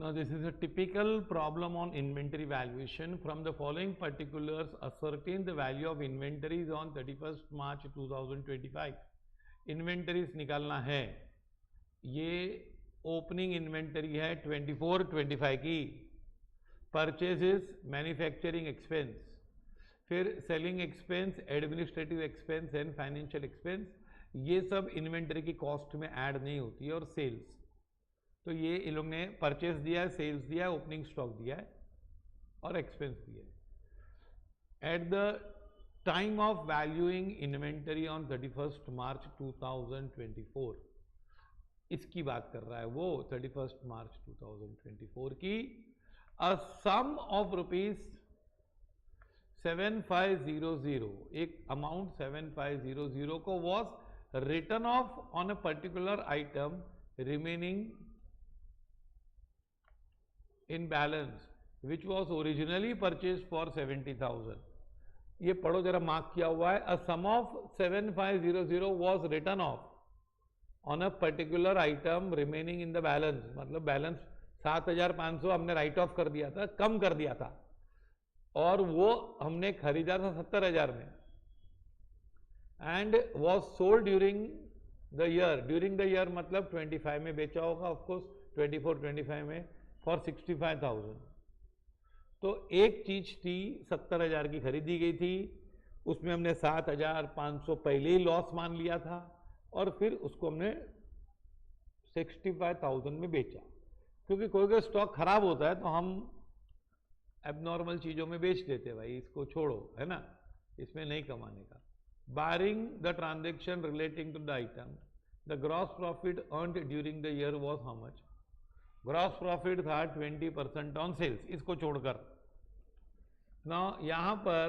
Now this is a typical problem on inventory valuation. From the following particulars, ascertain the value of inventories on 31st March 2025. Inventories निकालना है, ये opening inventory है 24-25 की, purchases manufacturing expense, फिर selling expense, administrative expense and financial expense, ये सब inventory की cost में ऐड नहीं होती है, और सेल्स, तो ये इन लोग ने परचेस दिया है, सेल्स दिया है, ओपनिंग स्टॉक दिया है और एक्सपेंस दिया है. At the time of valuing inventory on 31st March 2024, इसकी बात कर रहा है वो 31st March 2024 की. अ सम ऑफ रुपीज 7500, एक अमाउंट 7500 को was return of on a particular item remaining in balance which was originally purchased for 70,000. ये पढ़ो जरा, मार्क किया हुआ है. A sum of 7500 was written off on a particular item remaining in the balance. मतलब balance 7500 हमने right of कर दिया था, कम कर दिया था, और वो हमने खरीदा था 70,000 में. And was sold during the year. During the year मतलब 25 में बेचा होगा, ऑफकोर्स 24-25 में, फॉर 65,000. तो एक चीज थी 70,000 की खरीदी गई थी, उसमें हमने 7,500 पहले ही लॉस मान लिया था, और फिर उसको हमने 65,000 में बेचा. क्योंकि कोई कोई स्टॉक खराब होता है तो हम एबनॉर्मल चीजों में बेच देते, भाई इसको छोड़ो, है ना, इसमें नहीं कमाने का. Barring the transaction relating to the item, the gross profit earned during the year was how much. Gross profit था 20% ऑन सेल्स, इसको छोड़कर ना. यहां पर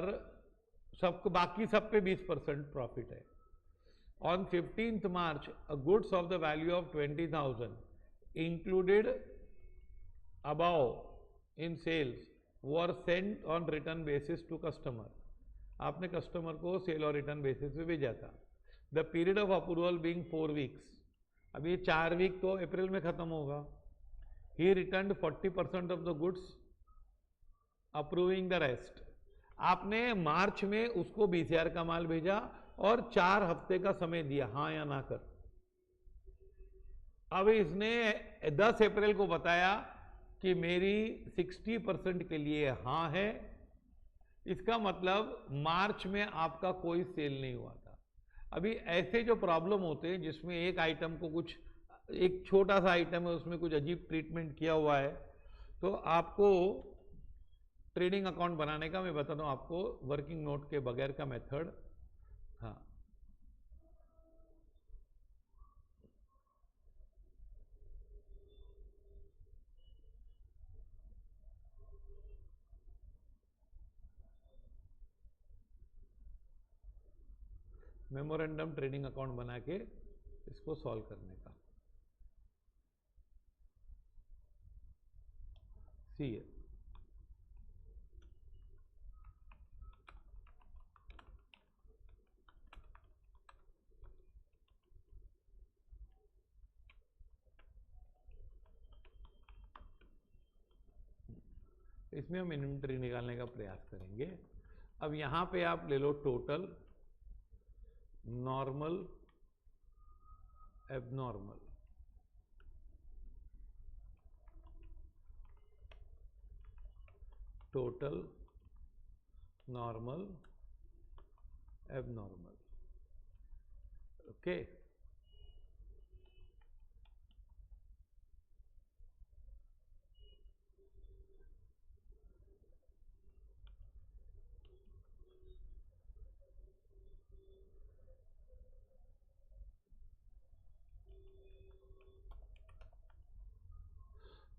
सबको, बाकी सब पे 20% प्रॉफिट है. On 15th March, goods of the value of 20,000 included about in sales were sent on return basis to customer. आपने कस्टमर को सेल और रिटर्न बेसिस पे भेजा था. The period of approval being 4 weeks. अब ये 4 वीक तो अप्रैल में खत्म होगा. He returned 40% of the goods, approving the rest. आपने मार्च में उसको 20,000 का माल भेजा और 4 हफ्ते का समय दिया, हाँ या ना कर. अब इसने 10 अप्रैल को बताया कि मेरी 60% के लिए हाँ है. इसका मतलब मार्च में आपका कोई सेल नहीं हुआ था. अभी ऐसे जो प्रॉब्लम होते हैं जिसमें एक आइटम को कुछ, एक छोटा सा आइटम है उसमें कुछ अजीब ट्रीटमेंट किया हुआ है, तो आपको ट्रेडिंग अकाउंट बनाने का मैं बताता हूँ आपको वर्किंग नोट के बगैर का मेथड. हाँ, मेमोरेंडम ट्रेडिंग अकाउंट बना के इसको सॉल्व करने का. सी है, इसमें हम इन्वेंटरी निकालने का प्रयास करेंगे. अब यहां पे आप ले लो total, normal, abnormal. Total, normal, abnormal. Okay.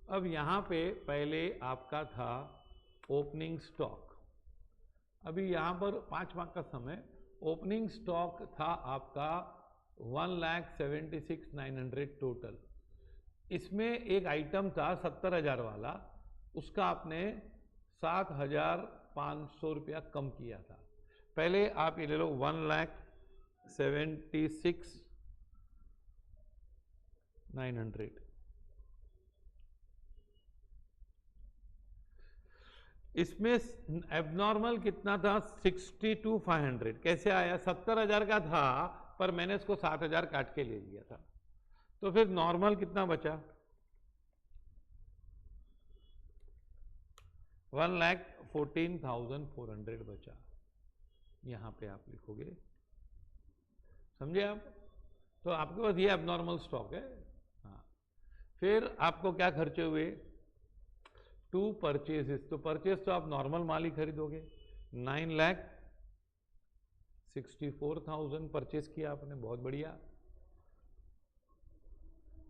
अब यहां पे पहले आपका था ओपनिंग स्टॉक. अभी यहां पर 5 मार्क का समय. ओपनिंग स्टॉक था आपका 1,76,900 टोटल. इसमें एक आइटम था 70,000 वाला, उसका आपने 7,500 रुपया कम किया था. पहले आप ये ले लो 1,76,900. इसमें एबनॉर्मल कितना था 62,500। कैसे आया? 70,000 का था पर मैंने इसको 7,000 काट के ले लिया था, तो फिर नॉर्मल कितना बचा? 1,14,400 बचा। यहां पे आप लिखोगे, समझे आप? तो आपके पास ये एबनॉर्मल स्टॉक है। हाँ, फिर आपको क्या खर्चे हुए? 2 परचेजेस। तो परचेज तो आप नॉर्मल माल ही खरीदोगे। 9,64,000 परचेज किया आपने, बहुत बढ़िया।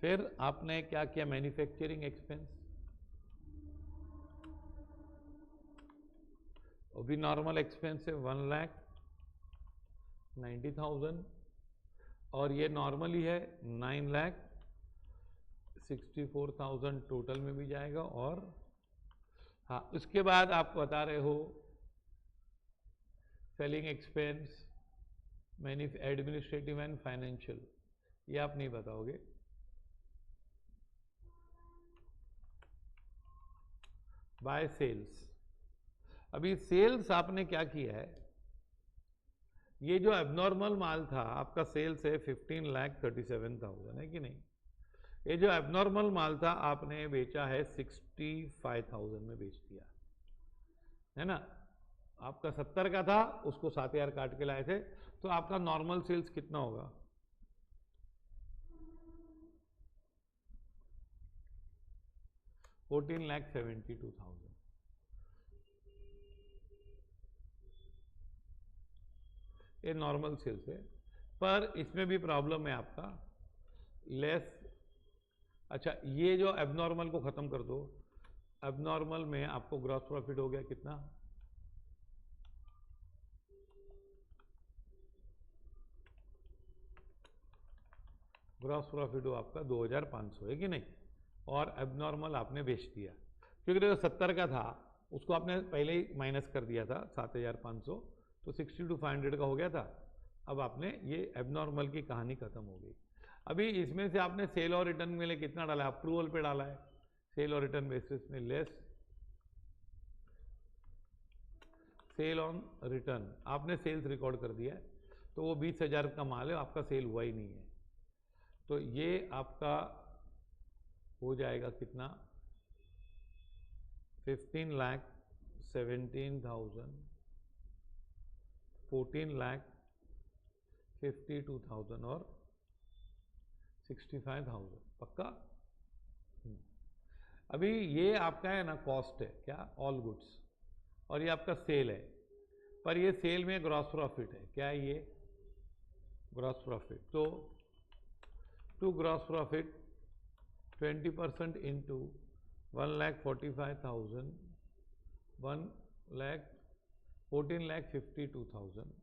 फिर आपने क्या किया? मैन्युफैक्चरिंग एक्सपेंस, वो भी नॉर्मल एक्सपेंस है, 1,90,000। और ये नॉर्मल ही है, 9,64,000 टोटल में भी जाएगा। और हाँ, उसके बाद आप बता रहे हो selling expense, administrative and financial, ये आप नहीं बताओगे। Bye sales. अभी सेल्स आपने क्या किया है? ये जो एबनॉर्मल माल था आपका सेल्स है 15,37,000, है कि नहीं? ये जो एबनॉर्मल माल था आपने बेचा है 65,000 में बेच दिया, है ना? आपका 70 का था, उसको 7,000 काट के लाए थे, तो आपका नॉर्मल सेल्स कितना होगा? 14,72,000। ये नॉर्मल सेल्स है, पर इसमें भी प्रॉब्लम है आपका, लेस। अच्छा, ये जो एबनॉर्मल को खत्म कर दो। एबनॉर्मल में आपको ग्रॉस प्रॉफिट हो गया कितना? ग्रॉस प्रॉफिट हो आपका 2,500, है कि नहीं? और एबनॉर्मल आपने बेच दिया, क्योंकि जो 70 का था उसको आपने पहले ही माइनस कर दिया था 7,500, तो 62,500 का हो गया था। अब आपने ये एबनॉर्मल की कहानी खत्म हो गई। अभी इसमें से आपने सेल और रिटर्न में कितना डाला है? अप्रूवल पे डाला है, सेल और रिटर्न बेसिस में लेस सेल ऑन रिटर्न। आपने सेल्स रिकॉर्ड कर दिया है, तो वो 20,000 का माल है, आपका सेल हुआ ही नहीं है, तो ये आपका हो जाएगा कितना? 15,17,000, 14,52,000 और 65,000। पक्का? अभी ये आपका है ना, कॉस्ट है क्या? All goods. और ये आपका सेल है, पर ये सेल में ग्रॉस प्रॉफिट है। क्या है ये? Gross profit. तो टू ग्रॉस प्रॉफिट 20% इंटू 1,45,000, 14,52,000,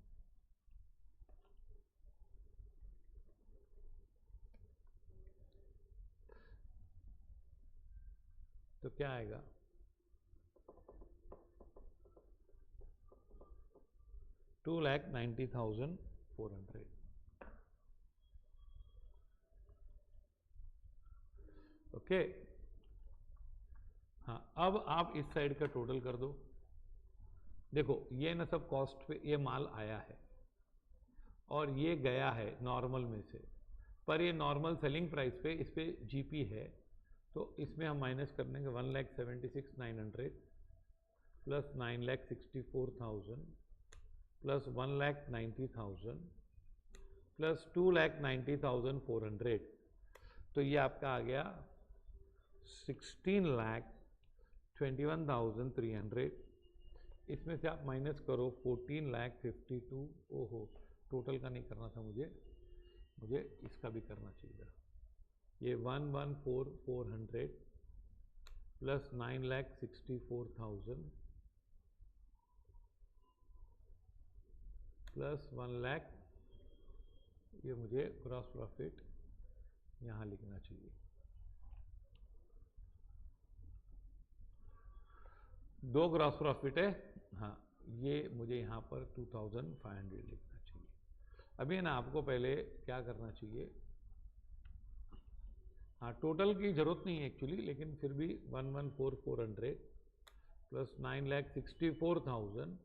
तो क्या आएगा? 2,90,400। ओके। हाँ, अब आप इस साइड का टोटल कर दो। देखो, ये ना सब कॉस्ट पे ये माल आया है और ये गया है नॉर्मल में से, पर ये नॉर्मल सेलिंग प्राइस पे, इस पे जीपी है, तो इसमें हम माइनस कर देंगे 1,76,900 प्लस 9,64,000 प्लस 1,90,000 प्लस 2,90,400, तो ये आपका आ गया 16,21,300। इसमें से आप माइनस करो 14,52,000। ओहो, टोटल का नहीं करना था मुझे इसका भी करना चाहिए। ये 1,14,400 प्लस 9,64,000 प्लस 1,00,000, ये मुझे ग्रॉस प्रॉफिट यहाँ लिखना चाहिए। दो ग्रॉस प्रॉफिट है, हाँ, ये मुझे यहाँ पर 2,500 लिखना चाहिए। अभी ना आपको पहले क्या करना चाहिए, हाँ, टोटल की जरूरत नहीं है एक्चुअली, लेकिन फिर भी 1,14,400 प्लस 9,64,000,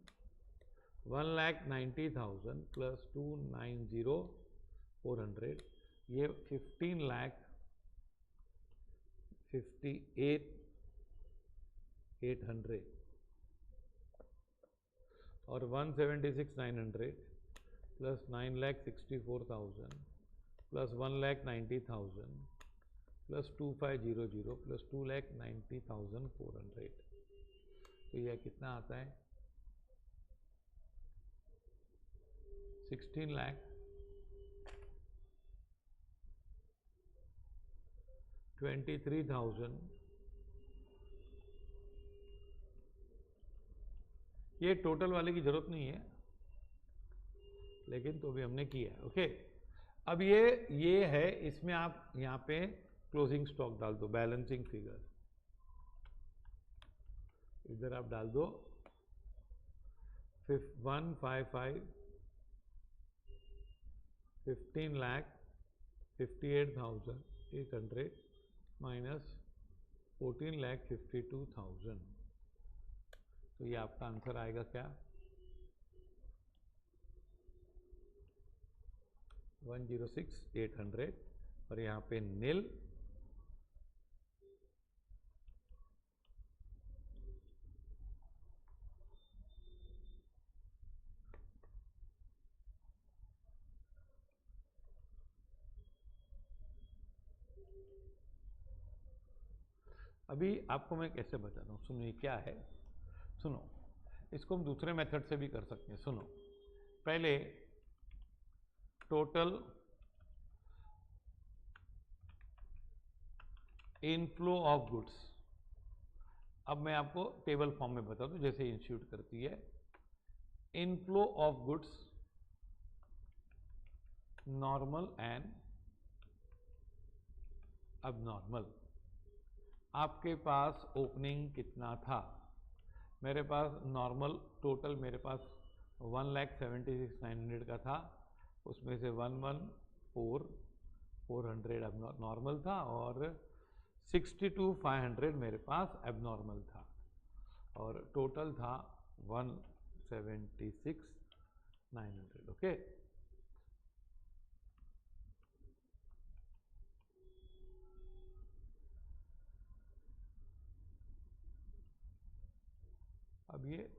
1,90,000 प्लस 2,90,400, ये 15,58,800 और 176,900 प्लस 9,64,000 प्लस 1,90,000 प्लस 2,500 प्लस 2,90,400, तो यह कितना आता है 16 लाख 23,000। ये टोटल वाले की जरूरत नहीं है, लेकिन तो भी हमने किया है। ओके, अब ये है, इसमें आप यहाँ पे क्लोजिंग स्टॉक डाल दो, बैलेंसिंग फिगर इधर आप डाल दो 155 15,58,800 माइनस 14,52,000, तो ये आपका आंसर आएगा क्या 106,800 और यहाँ पे नील अभी आपको मैं कैसे बता रहा हूँ, सुनो ये क्या है, सुनो इसको हम दूसरे मेथड से भी कर सकते हैं। सुनो, पहले टोटल इनफ्लो ऑफ गुड्स, अब मैं आपको टेबल फॉर्म में बता दूं जैसे इंस्टीट्यूट करती है। Inflow of goods normal and abnormal, आपके पास ओपनिंग कितना था, मेरे पास नॉर्मल टोटल मेरे पास 1,76,900 का था, उसमें से 114,400 अब नॉर्मल था और 62,500 मेरे पास एबनॉर्मल था और टोटल था 176,900। ओके, अब ये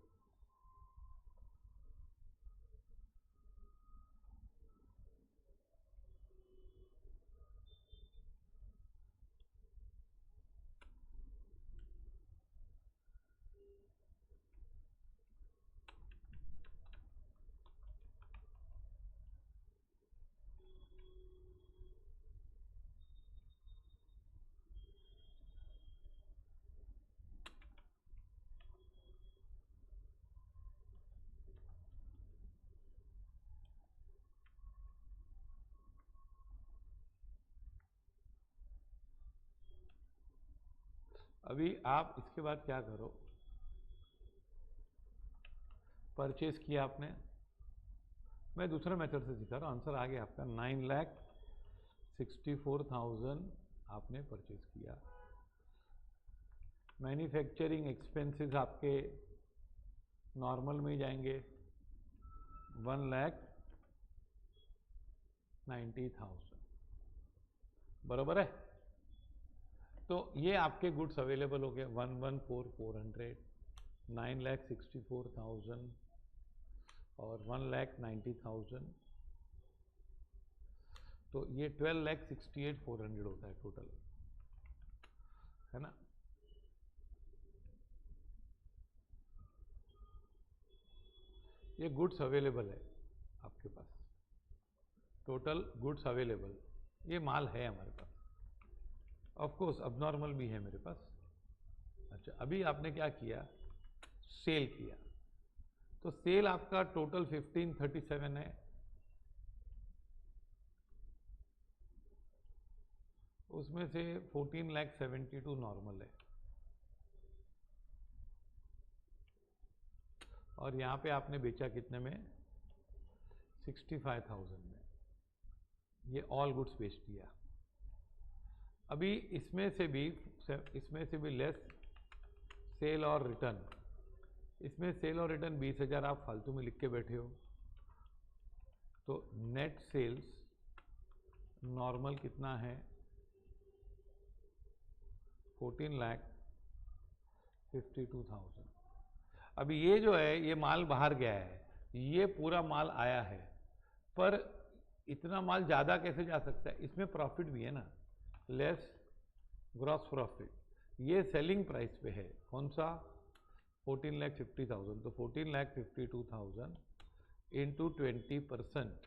अभी आप इसके बाद क्या करो, परचेज किया आपने, मैं दूसरे मेथड से सिखा रहा हूँ, आंसर आ गया आपका 9,64,000 आपने परचेज किया। मैन्युफैक्चरिंग एक्सपेंसेस आपके नॉर्मल में ही जाएंगे 1,90,000, बराबर है। तो ये आपके गुड्स अवेलेबल हो गए 114,400, 9,64,000 और 1,90,000, तो ये 12,68,400 होता है टोटल, है ना। ये गुड्स अवेलेबल है आपके पास, टोटल गुड्स अवेलेबल, ये माल है हमारे पास। ऑफ कोर्स अबनॉर्मल भी है मेरे पास। अच्छा, अभी आपने क्या किया, सेल किया, तो सेल आपका टोटल 1537 है, उसमें से 14,72,000 नॉर्मल है और यहाँ पे आपने बेचा कितने में 65,000 में, ये ऑल गुड्स बेच दिया। अभी इसमें से भी लेस सेल और रिटर्न, इसमें सेल और रिटर्न 20,000 आप फालतू में लिख के बैठे हो, तो नेट सेल्स नॉर्मल कितना है 14,52,000। अभी ये जो है ये माल बाहर गया है, ये पूरा माल आया है, पर इतना माल ज़्यादा कैसे जा सकता है, इसमें प्रॉफिट भी है ना, लेस ग्रॉस प्रॉफिट, ये सेलिंग प्राइस पे है, कौन सा 14,50,000, तो 14,52,000 इंटू 20%,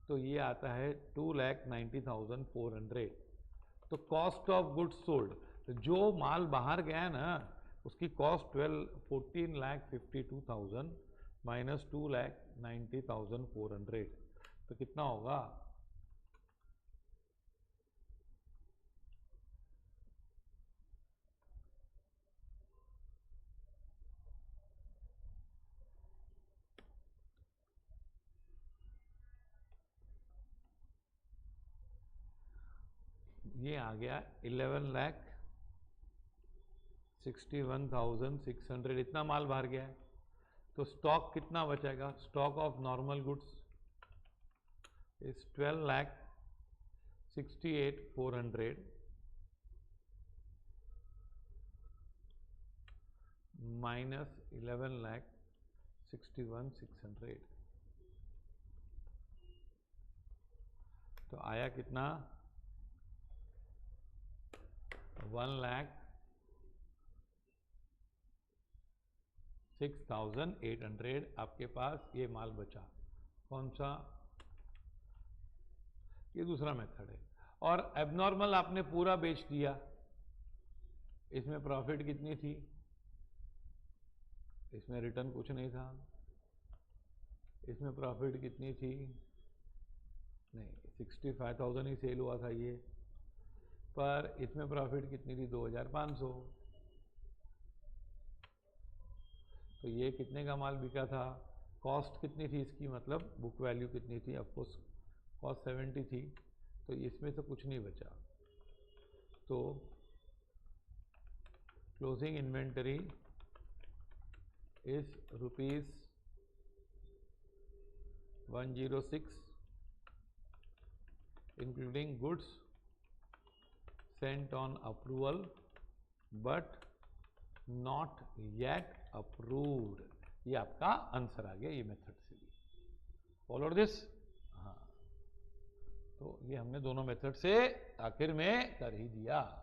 तो ये आता है 2,90,400। तो कॉस्ट ऑफ गुड्स सोल्ड, जो माल बाहर गया ना उसकी कॉस्ट 14,52,000 माइनस 2,90,400, तो कितना होगा, ये आ गया 11,61,600, इतना माल बाहर गया है। तो स्टॉक कितना बचेगा, stock of normal goods is 12,68,400 minus 11,61,600, तो आया कितना 1,06,800 आपके पास ये माल बचा, कौन सा, ये दूसरा मेथड है। और एबनॉर्मल आपने पूरा बेच दिया, इसमें प्रॉफिट कितनी थी, इसमें रिटर्न कुछ नहीं था, इसमें प्रॉफिट कितनी थी, नहीं 65,000 ही सेल हुआ था ये, पर इसमें प्रॉफिट कितनी थी 2,500, तो ये कितने का माल बिका था, कॉस्ट कितनी थी इसकी, मतलब बुक वैल्यू कितनी थी, ऑफकोर्स कॉस्ट 70 थी, तो इसमें से कुछ नहीं बचा, तो closing inventory is ₹106 including goods Saint on approval but not yet approved, ये आपका आंसर आ गया ये मेथड से भी, फॉलोड दिस। हाँ, तो ये हमने दोनों मेथड से आखिर में कर ही दिया।